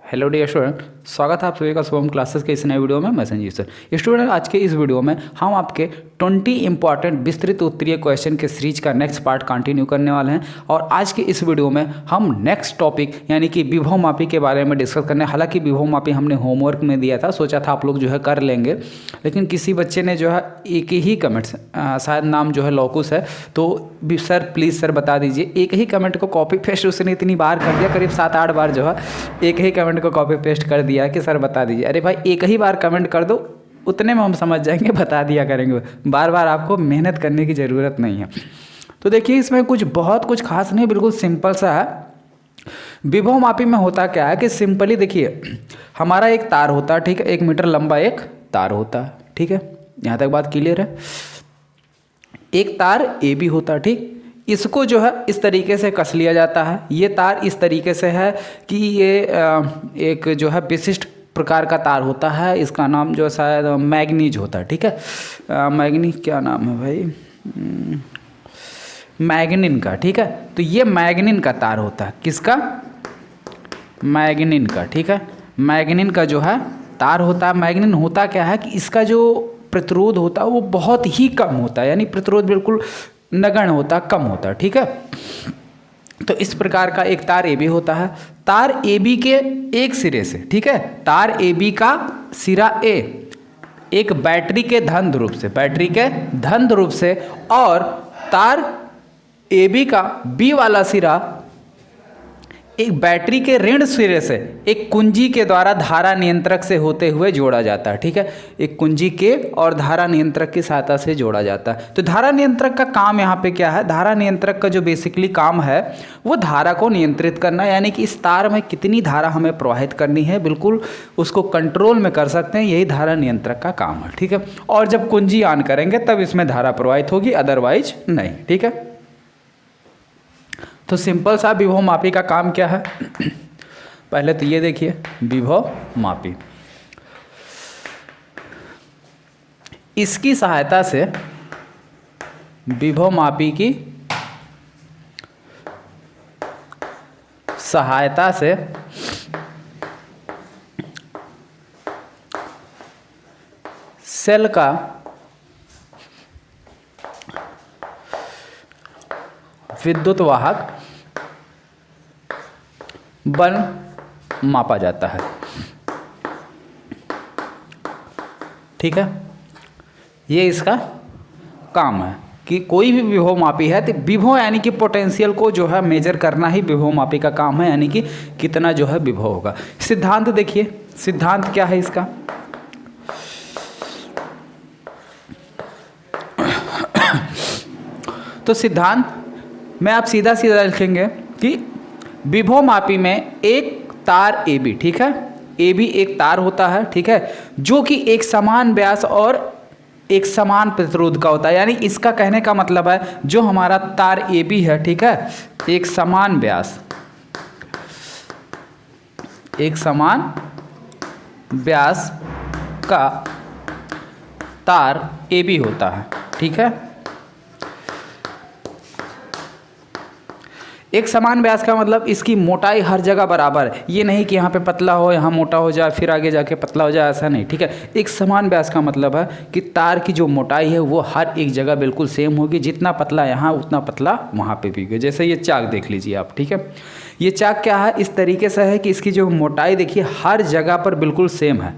Hello dear student, स्वागत है आप सभी का शुभम क्लासेस के इस नए वीडियो में। मैं संजीव सर। स्टूडेंट, आज के इस वीडियो में हम आपके 20 इंपॉर्टेंट विस्तृत उत्तरीय क्वेश्चन के सीरीज का नेक्स्ट पार्ट कंटिन्यू करने वाले हैं। और आज के इस वीडियो में हम नेक्स्ट टॉपिक यानी कि विभव मापी के बारे में डिस्कस करने। हालांकि विभव मापी हमने होमवर्क में दिया था, सोचा था आप लोग जो है कर लेंगे, लेकिन किसी बच्चे ने जो है एक ही कमेंट्स, शायद नाम जो है लौकुस है, तो सर प्लीज़ सर बता दीजिए। एक ही कमेंट को कॉपी पेस्ट उसने इतनी बार कर दिया, करीब 7-8 बार जो है एक ही कमेंट को कॉपी पेस्ट कर दिया कि सर बता दीजिए। अरे भाई, एक ही बार कमेंट कर दो, उतने में हम समझ जाएंगे, बता दिया करेंगे। बार बार आपको मेहनत करने की ज़रूरत नहीं है। तो देखिए, इसमें बहुत कुछ खास नहीं, बिल्कुल सिंपल सा है। विभव मापी में होता क्या है कि सिंपली देखिए, हमारा एक तार होता है, ठीक है, 1 मीटर लंबा एक तार होता है, ठीक है, यहाँ तक बात क्लियर है। एक तार ए बी होता है, ठीक, इसको जो है इस तरीके से कस लिया जाता है। ये तार इस तरीके से है कि ये एक जो है विशिष्ट प्रकार का तार होता है, इसका नाम जो शायद मैग्नीज होता है, ठीक है। मैग्नीज क्या नाम है भाई, मैग्नीन का, ठीक है। तो ये मैग्नीन का तार होता है, किसका, मैग्नीन का, ठीक है। मैग्नीन का जो है तार होता है। मैग्नीन होता क्या है कि इसका जो प्रतिरोध होता है वो बहुत ही कम होता है, यानी प्रतिरोध बिल्कुल नगण्य होता, कम होता है, ठीक है। तो इस प्रकार का एक तार ए बी होता है। तार ए बी के एक सिरे से, ठीक है, तार ए बी का सिरा ए एक बैटरी के धन ध्रुव से, बैटरी के धन ध्रुव से, और तार ए बी का बी वाला सिरा एक बैटरी के ऋण सिरे से एक कुंजी के द्वारा धारा नियंत्रक से होते हुए जोड़ा जाता है, ठीक है। एक कुंजी के और धारा नियंत्रक की सहायता से जोड़ा जाता है। तो धारा नियंत्रक का काम यहाँ पे क्या है, धारा नियंत्रक का जो बेसिकली काम है वो धारा को नियंत्रित करना, यानी कि इस तार में कितनी धारा हमें प्रवाहित करनी है, बिल्कुल उसको कंट्रोल में कर सकते हैं, यही धारा नियंत्रक का काम है, ठीक है। और जब कुंजी ऑन करेंगे तब इसमें धारा प्रवाहित होगी, अदरवाइज नहीं, ठीक है। तो सिंपल सा विभव मापी का काम क्या है, पहले तो ये देखिए विभव मापी, इसकी सहायता से विभव मापी की सहायता से सेल का विद्युत वाहक बल मापा जाता है, ठीक है। ये इसका काम है कि कोई भी विभव मापी है तो विभव यानी कि पोटेंशियल को जो है मेजर करना ही विभव मापी का काम है, यानी कि कितना जो है विभव होगा। सिद्धांत देखिए, सिद्धांत क्या है इसका, तो सिद्धांत में आप सीधा सीधा लिखेंगे कि विभव मापी में एक तार ए बी, ठीक है, ए बी एक तार होता है, ठीक है, जो कि एक समान व्यास और एक समान प्रतिरोध का होता है। यानी इसका कहने का मतलब है जो हमारा तार ए बी है, ठीक है, एक समान व्यास, एक समान व्यास का तार ए बी होता है, ठीक है। एक समान व्यास का मतलब इसकी मोटाई हर जगह बराबर है, ये नहीं कि यहाँ पे पतला हो यहाँ मोटा हो जाए फिर आगे जाके पतला हो जाए, ऐसा नहीं, ठीक है। एक समान व्यास का मतलब है कि तार की जो मोटाई है वो हर एक जगह बिल्कुल सेम होगी, जितना पतला यहाँ उतना पतला वहाँ पे भी होगा। जैसे ये चाक देख लीजिए आप, ठीक है, ये चाक क्या है, इस तरीके से है कि इसकी जो मोटाई देखिए हर जगह पर बिल्कुल सेम है,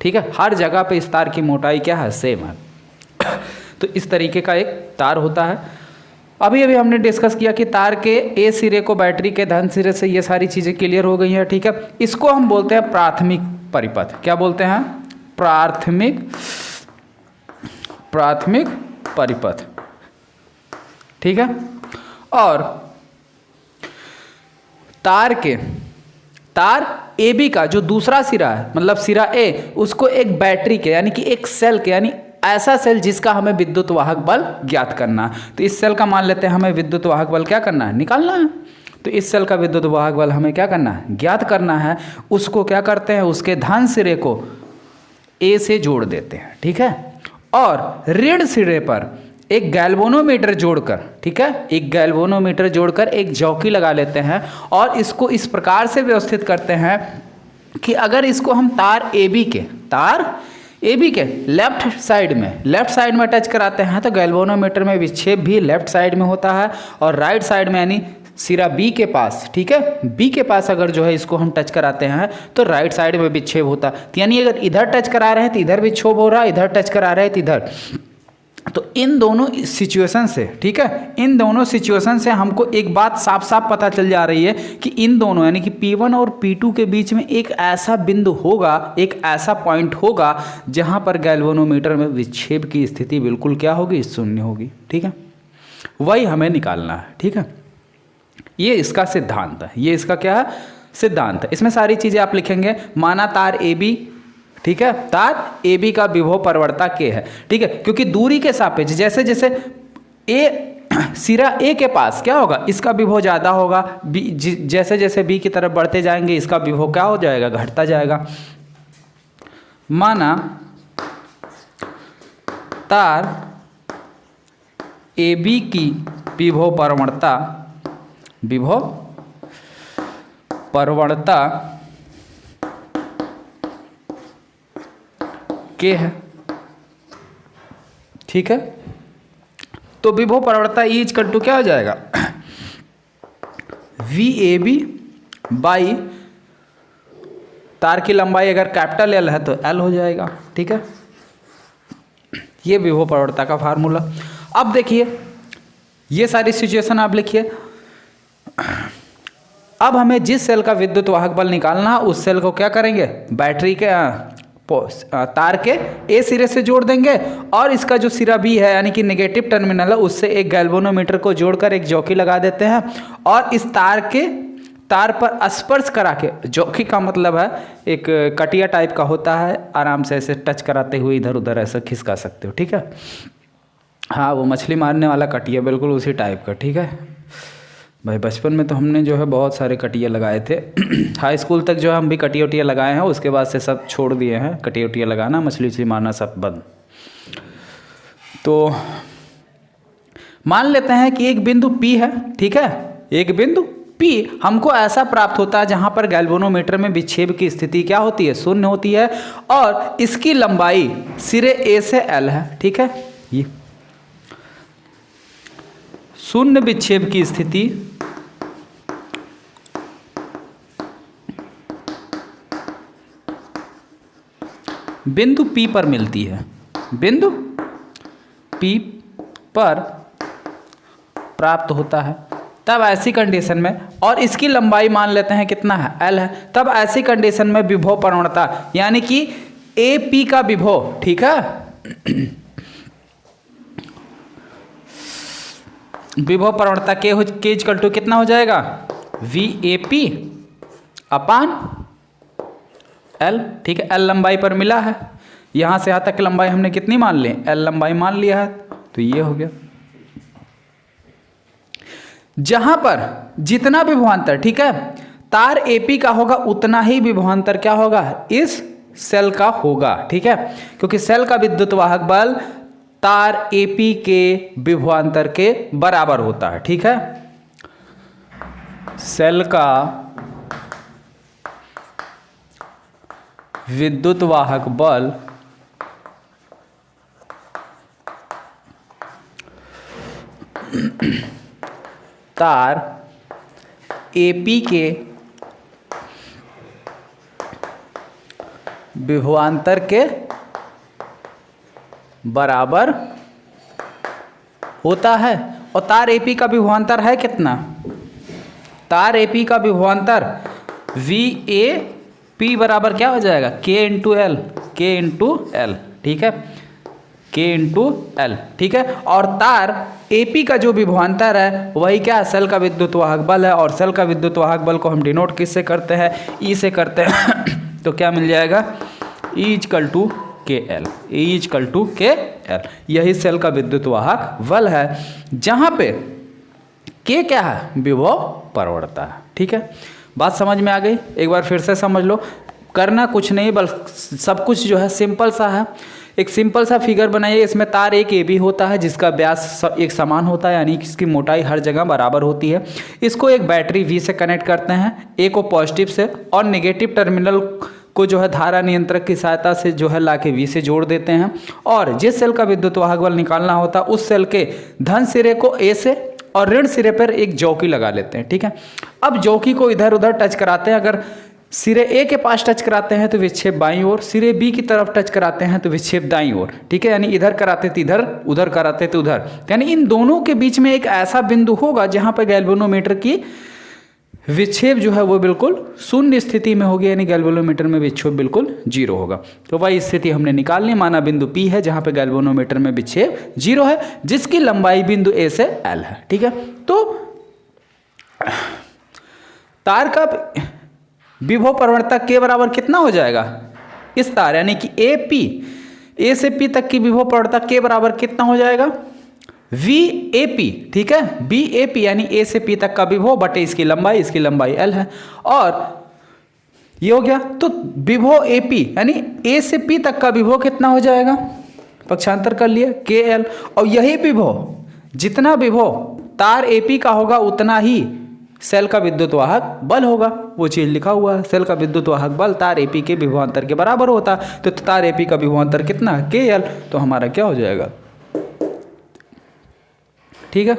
ठीक है, हर जगह पर इस तार की मोटाई क्या है, सेम है। तो इस तरीके का एक तार होता है। अभी हमने डिस्कस किया कि तार के ए सिरे को बैटरी के धन सिरे से, ये सारी चीज़ें क्लियर हो गई हैं, ठीक है। इसको हम बोलते हैं प्राथमिक परिपथ। क्या बोलते हैं, प्राथमिक परिपथ, ठीक है। और तार ए बी का जो दूसरा सिरा है, मतलब सिरा ए, उसको एक बैटरी के यानी कि एक सेल के, यानी ऐसा सेल जिसका हमें विद्युत वाहक बल ज्ञात करना है। तो इस सेल का मान लेते हैं हमें विद्युत वाहक बल क्या करना है, निकालना है। तो इस सेल का विद्युत वाहक बल हमें क्या करना है, ज्ञात करना है। उसको क्या करते हैं, उसके धन सिरे को ए से जोड़ देते हैं, ठीक है, और ऋण सिरे पर एक गैल्वेनोमीटर जोड़कर, ठीक है, एक गैल्वेनोमीटर जोड़कर एक जौकी लगा लेते हैं और इसको इस प्रकार से व्यवस्थित करते हैं कि अगर इसको हम तार ए बी के लेफ्ट साइड में टच कराते हैं तो गैल्वेनोमीटर में विक्षेप भी लेफ्ट साइड में होता है, और राइट साइड में यानी सिरा बी के पास, ठीक है, बी के पास अगर जो है इसको हम टच कराते हैं तो राइट साइड में विक्षेप होता है। यानी अगर इधर टच करा रहे हैं तो इधर विक्षोभ हो रहा है, इधर टच करा रहे हैं तो इधर। तो इन दोनों सिचुएशन से, ठीक है, इन दोनों सिचुएशन से हमको एक बात साफ साफ पता चल जा रही है कि इन दोनों यानी कि P1 और P2 के बीच में एक ऐसा बिंदु होगा, एक ऐसा पॉइंट होगा जहां पर गैल्वेनोमीटर में विक्षेप की स्थिति बिल्कुल क्या होगी, शून्य होगी, ठीक है। वही हमें निकालना है, ठीक है। ये इसका सिद्धांत है, ये इसका क्या है, सिद्धांत है। इसमें सारी चीज़ें आप लिखेंगे। माना तार ए बी, ठीक है, तार ए बी का विभव परवर्ता के है, ठीक है, क्योंकि दूरी के सापेक्ष जैसे जैसे सिरा ए के पास क्या होगा, इसका विभव ज़्यादा होगा, जैसे जैसे बी की तरफ बढ़ते जाएंगे इसका विभव क्या हो जाएगा, घटता जाएगा। माना तार ए बी की विभव परवर्ता के है, ठीक है। तो विभव परवर्ता ई इक्वल टू क्या हो जाएगा, वी ए बी बाई तार की लंबाई अगर कैपिटल एल है तो एल हो जाएगा, ठीक है। ये विभव परवर्ता का फार्मूला। अब देखिए ये सारी सिचुएशन आप लिखिए। अब हमें जिस सेल का विद्युत वाहक बल निकालना है उस सेल को क्या करेंगे, बैटरी के तार के ए सिरे से जोड़ देंगे, और इसका जो सिरा बी है यानी कि नेगेटिव टर्मिनल है उससे एक गैल्वेनोमीटर को जोड़कर एक जॉकी लगा देते हैं, और इस तार पर स्पर्श करा के, जॉकी का मतलब है एक कटिया टाइप का होता है, आराम से ऐसे टच कराते हुए इधर उधर ऐसे खिसका सकते हो, ठीक है। हाँ, वो मछली मारने वाला कटिया, बिल्कुल उसी टाइप का, ठीक है भाई। बचपन में तो हमने जो है बहुत सारे कटिया लगाए थे। हाई स्कूल तक जो है हम भी कटिया उटिया लगाए हैं, उसके बाद से सब छोड़ दिए हैं, कटिया उटिया लगाना, मछली उछली मारना सब बंद। तो मान लेते हैं कि एक बिंदु P है, ठीक है, एक बिंदु P हमको ऐसा प्राप्त होता है जहां पर गैल्वेनोमीटर में विक्षेप की स्थिति क्या होती है, शून्य होती है, और इसकी लंबाई सिरे A से L है, ठीक है। ये शून्य विक्षेप की स्थिति बिंदु P पर मिलती है, बिंदु P पर प्राप्त होता है। तब ऐसी कंडीशन में, और इसकी लंबाई मान लेते हैं कितना है, L है, तब ऐसी कंडीशन में विभव परवर्ता यानी कि AP का विभव, ठीक है, विभव परवर्ता के इक्वल टू कितना हो जाएगा, VAP अपान L, ठीक है। L लंबाई पर मिला है, यहाँ से यहाँ तक लंबाई हमने कितनी मान ली, L लंबाई मान लिया है, तो ये हो गया। जहां पर जितना विभवांतर, ठीक है, तार AP का होगा उतना ही विभवांतर क्या होगा, इस सेल का होगा, ठीक है, क्योंकि सेल का विद्युत वाहक बल तार AP के विभवांतर के बराबर होता है, ठीक है। सेल का विद्युत वाहक बल तार AP के विभवांतर के बराबर होता है। और तार AP का विभवांतर है कितना, तार AP का विभवांतर VAP बराबर क्या हो जाएगा, K इंटू एल, ठीक है, K इंटू एल, ठीक है। और तार AP का जो विभवांतर है वही क्या है, सेल का विद्युत वाहक बल है, और सेल का विद्युत वाहक बल को हम डिनोट किससे करते हैं, E से करते हैं। तो क्या मिल जाएगा, E equal to KL, E equal to KL, यही सेल का विद्युत वाहक बल है, जहां पे K क्या है, विभव परवर्ता है, ठीक है। बात समझ में आ गई, एक बार फिर से समझ लो। करना कुछ नहीं, बल सब कुछ जो है सिंपल सा है। एक सिंपल सा फिगर बनाइए, इसमें तार एक AB होता है जिसका व्यास एक समान होता है, यानी कि इसकी मोटाई हर जगह बराबर होती है। इसको एक बैटरी V से कनेक्ट करते हैं, A को पॉजिटिव से और नेगेटिव टर्मिनल को जो है धारा नियंत्रक की सहायता से जो है लाके V से जोड़ देते हैं, और जिस सेल का विद्युत वाहक बल निकालना होता है उस सेल के धन सिरे को A से और ऋण सिरे पर एक जौकी लगा लेते हैं। ठीक है, अब जौकी को इधर उधर टच कराते हैं। अगर सिरे A के पास टच कराते हैं तो विक्षेप बाईं ओर, सिरे B की तरफ टच कराते हैं तो विक्षेप दाईं ओर। ठीक है, यानी इधर कराते तो इधर, उधर कराते तो उधर, यानी इन दोनों के बीच में एक ऐसा बिंदु होगा जहां पर गैल्वेनोमीटर की विक्षेप जो है वो बिल्कुल शून्य स्थिति में होगी, यानी गैल्वेनोमीटर में विक्षेप बिल्कुल जीरो होगा। तो वही स्थिति हमने निकालनी, माना बिंदु P है जहां पे गैल्वेनोमीटर में विक्षेप जीरो है, जिसकी लंबाई बिंदु A से L है। ठीक है, तो तार का विभव प्रवणता के बराबर कितना हो जाएगा, इस तार यानी कि A से P तक की विभव प्रवणता के बराबर कितना हो जाएगा, VAP। ठीक है, VAP यानी A से P तक का विभव बटे इसकी लंबाई L है, और ये हो गया। तो विभव AP यानी A से P तक का विभव कितना हो जाएगा, पक्षांतर कर लिए KL, और यही विभव, जितना विभव तार AP का होगा उतना ही सेल का विद्युत वाहक बल होगा। वो चीज लिखा हुआ है, सेल का विद्युत वाहक बल तार AP के विभवांतर के बराबर होता है। तो तार AP का विभवांतर कितना है, KL, तो हमारा क्या हो जाएगा। ठीक है,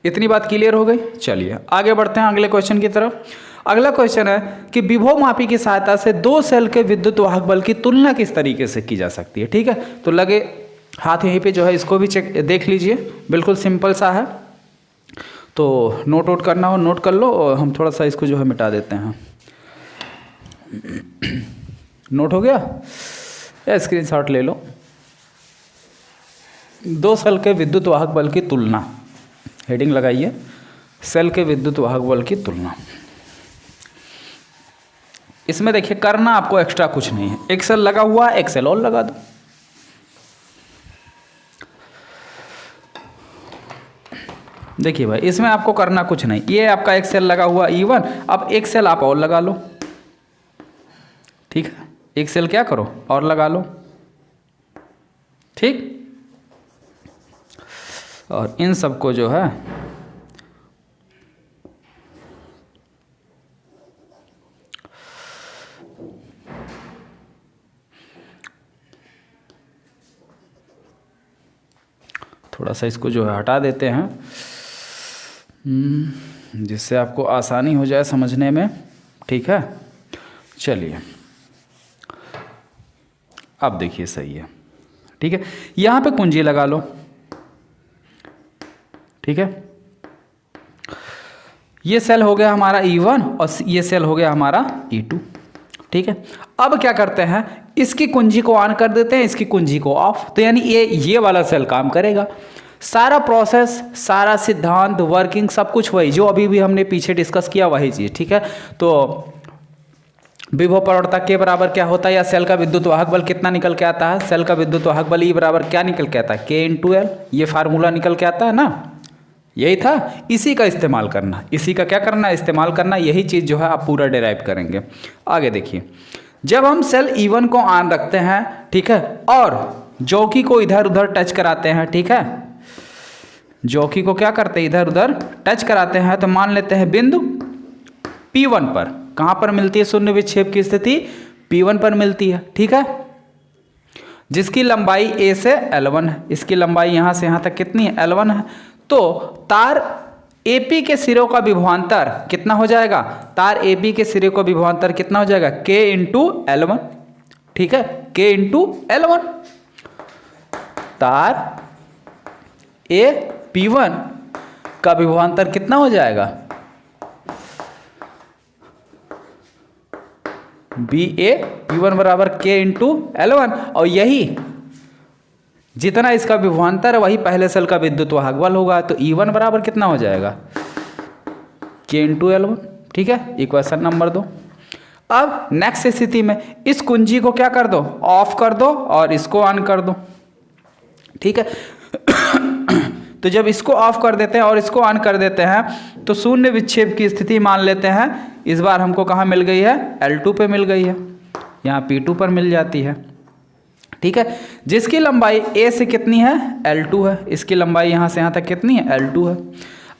इतनी बात क्लियर हो गई। चलिए आगे बढ़ते हैं अगले क्वेश्चन की तरफ। अगला क्वेश्चन है कि विभव मापी की सहायता से दो सेल के विद्युत वाहक बल की तुलना किस तरीके से की जा सकती है। ठीक है, तो लगे हाथ यहीं पे जो है इसको भी चेक देख लीजिए, बिल्कुल सिंपल सा है। तो नोट आउट करना हो नोट कर लो, और हम थोड़ा सा इसको जो है मिटा देते हैं। नोट हो गया या स्क्रीनशॉट ले लो। दो सेल के विद्युत वाहक बल की तुलना, हेडिंग लगाइए, सेल के विद्युत वाहक बल की तुलना। इसमें देखिए करना आपको एक्स्ट्रा कुछ नहीं है, एक सेल लगा हुआ है, एक सेल और लगा दो। देखिए भाई इसमें आपको करना कुछ नहीं, ये आपका एक सेल लगा हुआ E1, अब एक सेल आप और लगा लो। ठीक है, एक सेल क्या करो और लगा लो। ठीक, और इन सबको जो है थोड़ा सा इसको जो है हटा देते हैं, जिससे आपको आसानी हो जाए समझने में। ठीक है, चलिए अब देखिए सही है। ठीक है, यहां पे कुंजी लगा लो। ठीक है, ये सेल हो गया हमारा E1 और ये सेल हो गया हमारा E2। ठीक है, अब क्या करते हैं, इसकी कुंजी को ऑन कर देते हैं, इसकी कुंजी को ऑफ। तो यानी ये वाला सेल काम करेगा। सारा प्रोसेस, सारा सिद्धांत, वर्किंग सब कुछ वही जो अभी भी हमने पीछे डिस्कस किया वही चीज़। ठीक है, तो विभव प्रवणता के बराबर क्या होता है, या सेल का विद्युत वाहक बल कितना निकल के आता है, सेल का विद्युत वाहक बल E बराबर क्या निकल के आता है, K×L। ये फार्मूला निकल के आता है ना, यही था। इसी का इस्तेमाल करना, इसी का क्या करना है, इस्तेमाल करना। यही चीज़ जो है आप पूरा डिराइव करेंगे। आगे देखिए, जब हम सेल E1 को ऑन रखते हैं, ठीक है, और जौकी को इधर उधर टच कराते हैं, ठीक है, जौकी को क्या करते हैं, इधर उधर टच कराते हैं, तो मान लेते हैं बिंदु P1 पर, कहाँ पर मिलती है शून्य विक्षेप की स्थिति, P1 पर मिलती है। ठीक है, जिसकी लंबाई A से L1 है, इसकी लंबाई यहाँ से यहाँ तक कितनी है, L1 है। तो तार AP के सिरों का विभवांतर कितना हो जाएगा, तार AP के सिरे का विभवांतर कितना हो जाएगा, K×L1। ठीक है, K×L1। तार AP1 का विभवांतर कितना हो जाएगा, BA/P1 बराबर K×L1। और यही जितना इसका विभवांतर है वही पहले सेल का विद्युत वाहक बल होगा। तो E1 बराबर कितना हो जाएगा, K×L1। ठीक है, इक्वेशन नंबर 2। अब नेक्स्ट स्थिति में इस कुंजी को क्या कर दो, ऑफ कर दो, और इसको ऑन कर दो। ठीक है, तो जब इसको ऑफ कर देते हैं और इसको ऑन कर देते हैं तो शून्य विक्षेप की स्थिति मान लेते हैं। इस बार हमको कहाँ मिल गई है, L2 पे मिल गई है, यहाँ P2 पर मिल जाती है। ठीक है, जिसकी लंबाई A से कितनी है, L2 है, इसकी लंबाई यहाँ से यहाँ तक कितनी है, L2 है।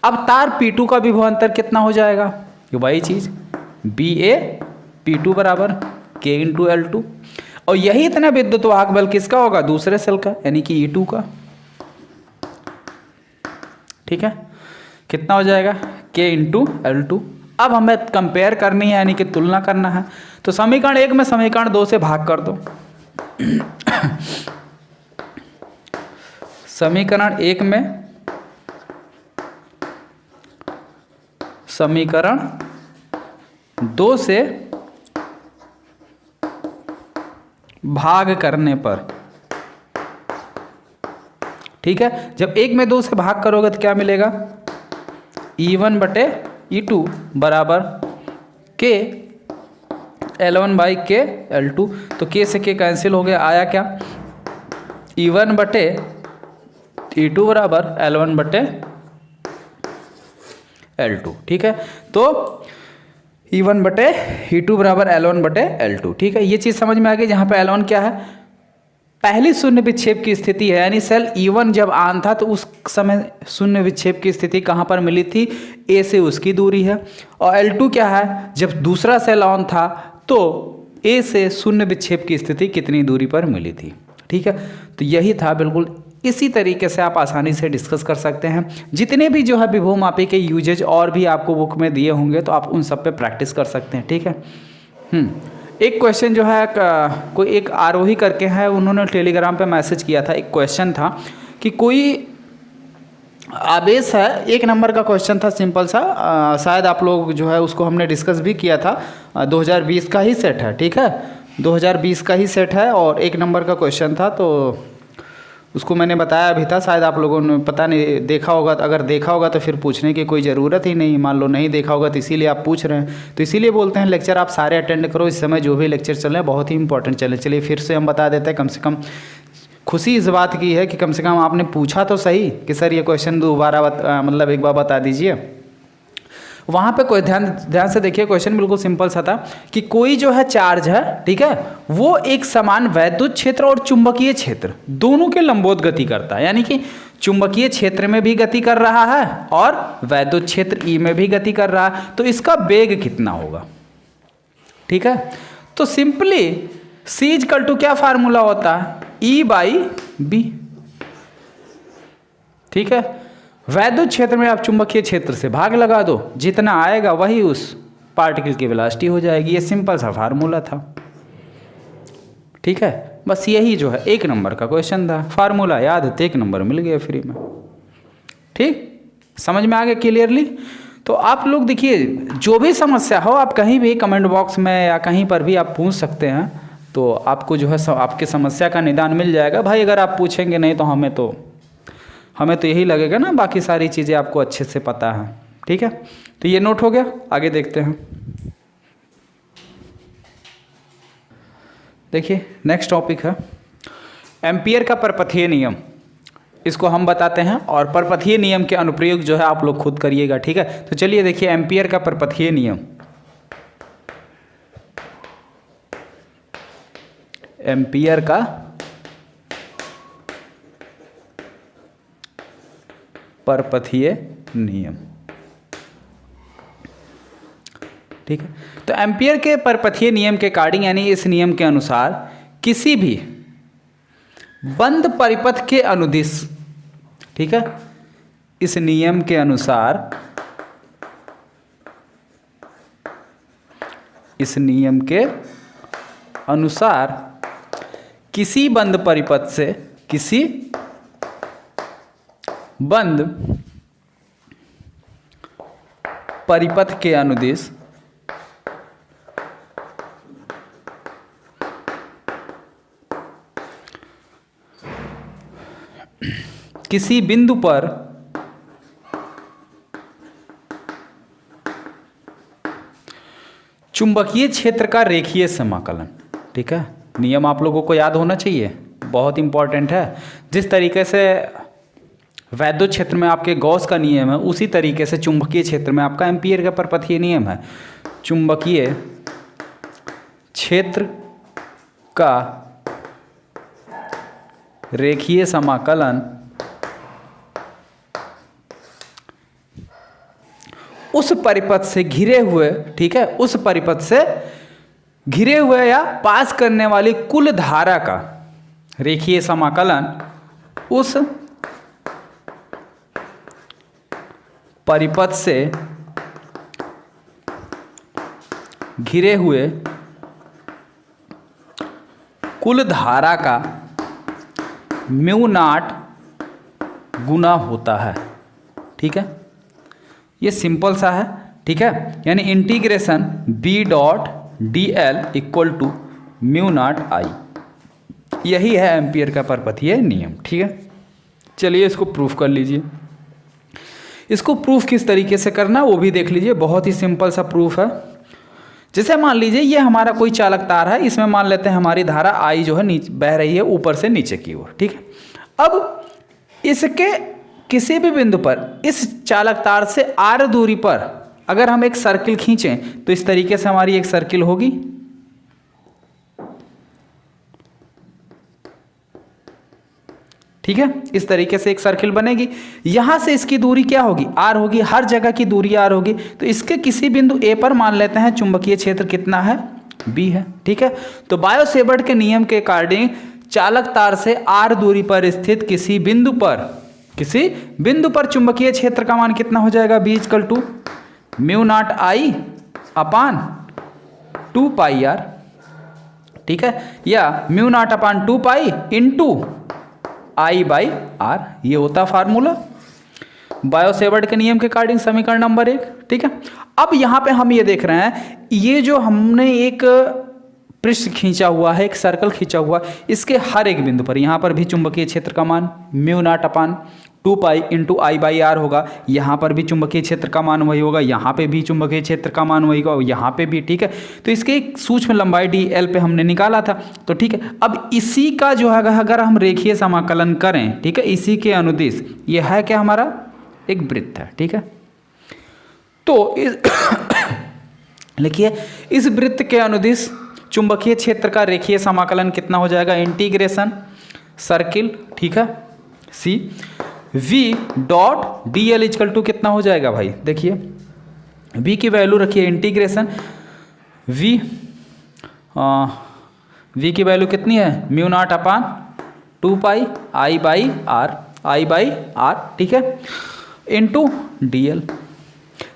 अब तार P2 का विभवांतर कितना हो जाएगा, वही चीज़ BA/P2 बराबर K इंटू L2। और यही इतना विद्युत वाहक बल किसका होगा, दूसरे सेल का, यानी कि E2 का। ठीक है, कितना हो जाएगा, K इंटू L2। अब हमें कंपेयर करनी है, यानी कि तुलना करना है। तो समीकरण 1 में समीकरण 2 से भाग कर दो। समीकरण 1 में समीकरण 2 से भाग करने पर, ठीक है, जब 1 में 2 से भाग करोगे तो क्या मिलेगा, E1 बटे E2 बराबर K L1 by K L2। तो K से K कैंसिल हो गया, आया क्या, E1 बटे E2 बराबर L1 बटे L2। ठीक है, तो E1 बटे E2 बराबर L1 बटे L2। ठीक है, ये चीज़ समझ में आ गई। जहाँ पे L1 क्या है, पहली शून्य विक्षेप की स्थिति है, यानी सेल E1 जब ऑन था तो उस समय शून्य विक्षेप की स्थिति कहाँ पर मिली थी, A से उसकी दूरी है। और L2 क्या है, जब दूसरा सेल ऑन था तो A से शून्य विक्षेप की स्थिति कितनी दूरी पर मिली थी। ठीक है, तो यही था, बिल्कुल इसी तरीके से आप आसानी से डिस्कस कर सकते हैं। जितने भी जो है विभवमापी के यूजेज और भी आपको बुक में दिए होंगे तो आप उन सब पे प्रैक्टिस कर सकते हैं। ठीक है, एक क्वेश्चन जो है कोई एक आरोही करके है, उन्होंने टेलीग्राम पे मैसेज किया था। एक क्वेश्चन था कि कोई आवेश है, 1 नंबर का क्वेश्चन था, सिंपल सा, शायद आप लोग जो है उसको हमने डिस्कस भी किया था। 2020 का ही सेट है। ठीक है, 2020 का ही सेट है और 1 नंबर का क्वेश्चन था, तो उसको मैंने बताया भी था, शायद आप लोगों ने पता नहीं देखा होगा। अगर देखा होगा तो फिर पूछने की कोई ज़रूरत ही नहीं, मान लो नहीं देखा होगा तो इसीलिए आप पूछ रहे हैं। तो इसीलिए बोलते हैं लेक्चर आप सारे अटेंड करो, इस समय जो भी लेक्चर चल रहे हैं बहुत ही इंपॉर्टेंट चले। चलिए फिर से हम बता देते हैं, कम से कम खुशी इस बात की है कि कम से कम आपने पूछा तो सही कि सर ये क्वेश्चन दोबारा मतलब एक बार बता दीजिए। वहाँ पे कोई ध्यान से देखिए, क्वेश्चन बिल्कुल सिंपल सा था कि कोई जो है चार्ज है, ठीक है, वो एक समान वैद्युत क्षेत्र और चुंबकीय क्षेत्र दोनों के लंबवत गति करता है, यानी कि चुंबकीय क्षेत्र में भी गति कर रहा है और वैद्युत क्षेत्र ई में भी गति कर रहा है। तो इसका वेग कितना होगा। ठीक है, तो सिंपली C इक्वल टू क्या फार्मूला होता है, E/B। ठीक है, वैद्युत क्षेत्र में आप चुंबकीय क्षेत्र से भाग लगा दो, जितना आएगा वही उस पार्टिकल की वेलोसिटी हो जाएगी। ये सिंपल सा फार्मूला था। ठीक है, बस यही जो है 1 नंबर का क्वेश्चन था, फार्मूला याद है तो 1 नंबर मिल गया फ्री में। ठीक, समझ में आ गया क्लियरली। तो आप लोग देखिए, जो भी समस्या हो आप कहीं भी कमेंट बॉक्स में या कहीं पर भी आप पूछ सकते हैं, तो आपको जो है आपकी समस्या का निदान मिल जाएगा। भाई अगर आप पूछेंगे नहीं तो हमें तो यही लगेगा ना, बाकी सारी चीज़ें आपको अच्छे से पता है। ठीक है, तो ये नोट हो गया, आगे देखते हैं। देखिए नेक्स्ट टॉपिक है एम्पियर का परपथीय नियम। इसको हम बताते हैं और परपथीय नियम के अनुप्रयोग जो है आप लोग खुद करिएगा। ठीक है, तो चलिए देखिए एम्पियर का परपथीय नियम। एम्पियर का परपथीय नियम। ठीक है, तो एम्पियर के परपथीय नियम के अकॉर्डिंग, यानी इस नियम के अनुसार किसी भी बंद परिपथ के अनुदिश, ठीक है, इस नियम के अनुसार, इस नियम के अनुसार किसी बंद परिपथ से, किसी बंद परिपथ के अनुदिश किसी बिंदु पर चुंबकीय क्षेत्र का रेखीय समाकलन। ठीक है, नियम आप लोगों को याद होना चाहिए, बहुत इंपॉर्टेंट है। जिस तरीके से वैद्युत क्षेत्र में आपके गॉस का नियम है, उसी तरीके से चुंबकीय क्षेत्र में आपका एम्पियर का परपथीय नियम है। चुंबकीय क्षेत्र का रेखीय समाकलन उस परिपथ से घिरे हुए, ठीक है, उस परिपथ से घिरे हुए या पास करने वाली कुल धारा का रेखीय समाकलन उस परिपथ से घिरे हुए कुल धारा का म्यू नॉट गुना होता है। ठीक है, ये सिंपल सा है। ठीक है, यानी integration B dot D L equal to mu naught I, यही है एम्पियर का परपथीय नियम। ठीक है, चलिए इसको प्रूफ कर लीजिए। इसको प्रूफ किस तरीके से करना वो भी देख लीजिए, बहुत ही सिंपल सा प्रूफ है। जैसे मान लीजिए ये हमारा कोई चालक तार है, इसमें मान लेते हैं हमारी धारा आई जो है नीचे बह रही है ऊपर से नीचे की ओर। ठीक है, अब इसके किसी भी बिंदु पर इस चालक तार से आर दूरी पर अगर हम एक सर्किल खींचें तो इस तरीके से हमारी एक सर्किल होगी। ठीक है, इस तरीके से एक सर्किल बनेगी। यहां से इसकी दूरी क्या होगी, आर होगी, हर जगह की दूरी आर होगी। तो इसके किसी बिंदु ए पर मान लेते हैं चुंबकीय क्षेत्र कितना है, बी है। ठीक है, तो बायो सेवर्ट के नियम के अकॉर्डिंग चालक तार से आर दूरी पर स्थित किसी बिंदु पर चुंबकीय क्षेत्र का मान कितना हो जाएगा, B equal to mu naught I upon 2 pi r. ठीक है, या mu naught upon 2 pi into I by r, ये होता फार्मूला बायो सेवर्ट के नियम के अकॉर्डिंग समीकरण नंबर 1। ठीक है, अब यहां पे हम ये देख रहे हैं, ये जो हमने एक पृष्ठ खींचा हुआ है, एक सर्कल खींचा हुआ है, इसके हर एक बिंदु पर यहां पर भी चुंबकीय क्षेत्र का मान mu naught upon 2 pi into I by r होगा। यहाँ पर भी चुंबकीय क्षेत्र का मान वही होगा, यहाँ पे भी चुंबकीय क्षेत्र का मान वही होगा, यहाँ पे भी। ठीक है, तो इसकी एक सूक्ष्म लंबाई डी एल पे हमने निकाला था। तो ठीक है, अब इसी का जो है अगर हम रेखीय समाकलन करें, ठीक है, इसी के अनुदिश ये है क्या, हमारा एक वृत्त है। ठीक है, तो लिखिए इस वृत्त के अनुदिश चुंबकीय क्षेत्र का रेखीय समाकलन कितना हो जाएगा, इंटीग्रेशन सर्किल। ठीक है, C v dot D L equal to कितना हो जाएगा भाई, देखिए v की वैल्यू रखिए इंटीग्रेशन v की वैल्यू कितनी है, mu naught upon 2 pi I by r. ठीक है, इंटू डी एल।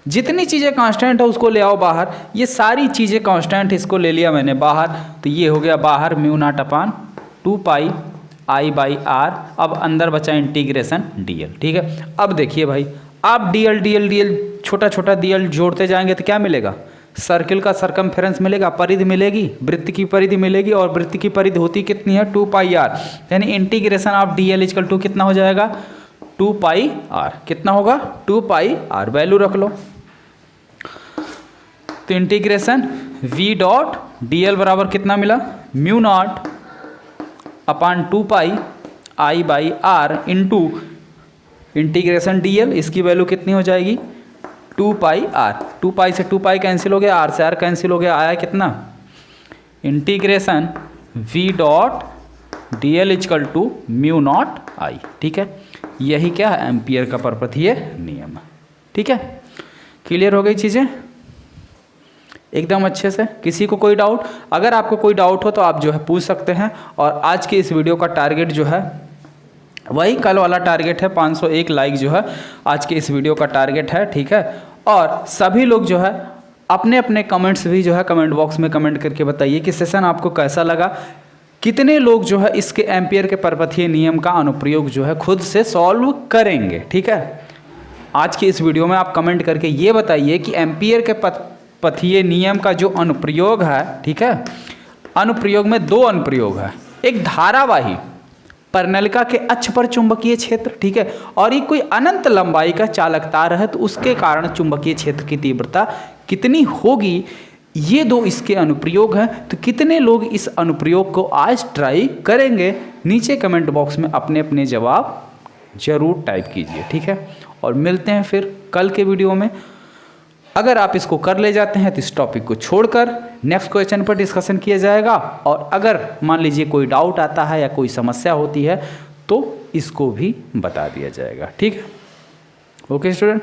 जितनी चीज़ें कांस्टेंट है उसको ले आओ बाहर, ये सारी चीज़ें कांस्टेंट, इसको ले लिया मैंने बाहर, तो ये हो गया बाहर mu naught upon 2 pi I by r. अब अंदर बचा इंटीग्रेशन डीएल। ठीक है, अब देखिए भाई, आप डीएल छोटा छोटा डीएल जोड़ते जाएंगे तो क्या मिलेगा, सर्किल का सरकमफेरेंस मिलेगा, परिधि मिलेगी, वृत्त की परिधि मिलेगी, और वृत्त की परिधि होती कितनी है, 2 पाई आर। यानी integration of dl equal to कितना हो जाएगा, 2 पाई आर। कितना होगा, 2 पाई आर, वैल्यू रख लो। तो integration v dot D l बराबर कितना मिला, mu naught upon 2 pi I by r into integration d l, इसकी वैल्यू कितनी हो जाएगी, 2 पाई आर। 2 पाई से 2 पाई कैंसिल हो गया, आर से आर कैंसिल हो गया, आया कितना, integration v dot D L equal to mu naught I. ठीक है, यही क्या है, एम्पियर का परपथीय नियम है। ठीक है, क्लियर हो गई चीज़ें एकदम अच्छे से। किसी को कोई डाउट, अगर आपको कोई डाउट हो तो आप जो है पूछ सकते हैं। और आज के इस वीडियो का टारगेट जो है वही कल वाला टारगेट है, 501 लाइक जो है आज के इस वीडियो का टारगेट है। ठीक है, और सभी लोग जो है अपने अपने कमेंट्स भी जो है कमेंट बॉक्स में कमेंट करके बताइए कि सेशन आपको कैसा लगा, कितने लोग जो है इसके एम्पियर के परपथीय नियम का अनुप्रयोग जो है खुद से सॉल्व करेंगे। ठीक है, आज के इस वीडियो में आप कमेंट करके ये बताइए कि एम्पियर के पथीय नियम का जो अनुप्रयोग है, ठीक है, अनुप्रयोग में 2 अनुप्रयोग है। एक धारावाही परिनलिका के अक्ष पर चुंबकीय क्षेत्र, ठीक है, और ये कोई अनंत लंबाई का चालक तार है तो उसके कारण चुंबकीय क्षेत्र की तीव्रता कितनी होगी, ये 2 इसके अनुप्रयोग हैं। तो कितने लोग इस अनुप्रयोग को आज ट्राई करेंगे, नीचे कमेंट बॉक्स में अपने अपने जवाब जरूर टाइप कीजिए। ठीक है, और मिलते हैं फिर कल के वीडियो में। अगर आप इसको कर ले जाते हैं तो इस टॉपिक को छोड़कर नेक्स्ट क्वेश्चन पर डिस्कशन किया जाएगा, और अगर मान लीजिए कोई डाउट आता है या कोई समस्या होती है तो इसको भी बता दिया जाएगा। ठीक है, ओके स्टूडेंट।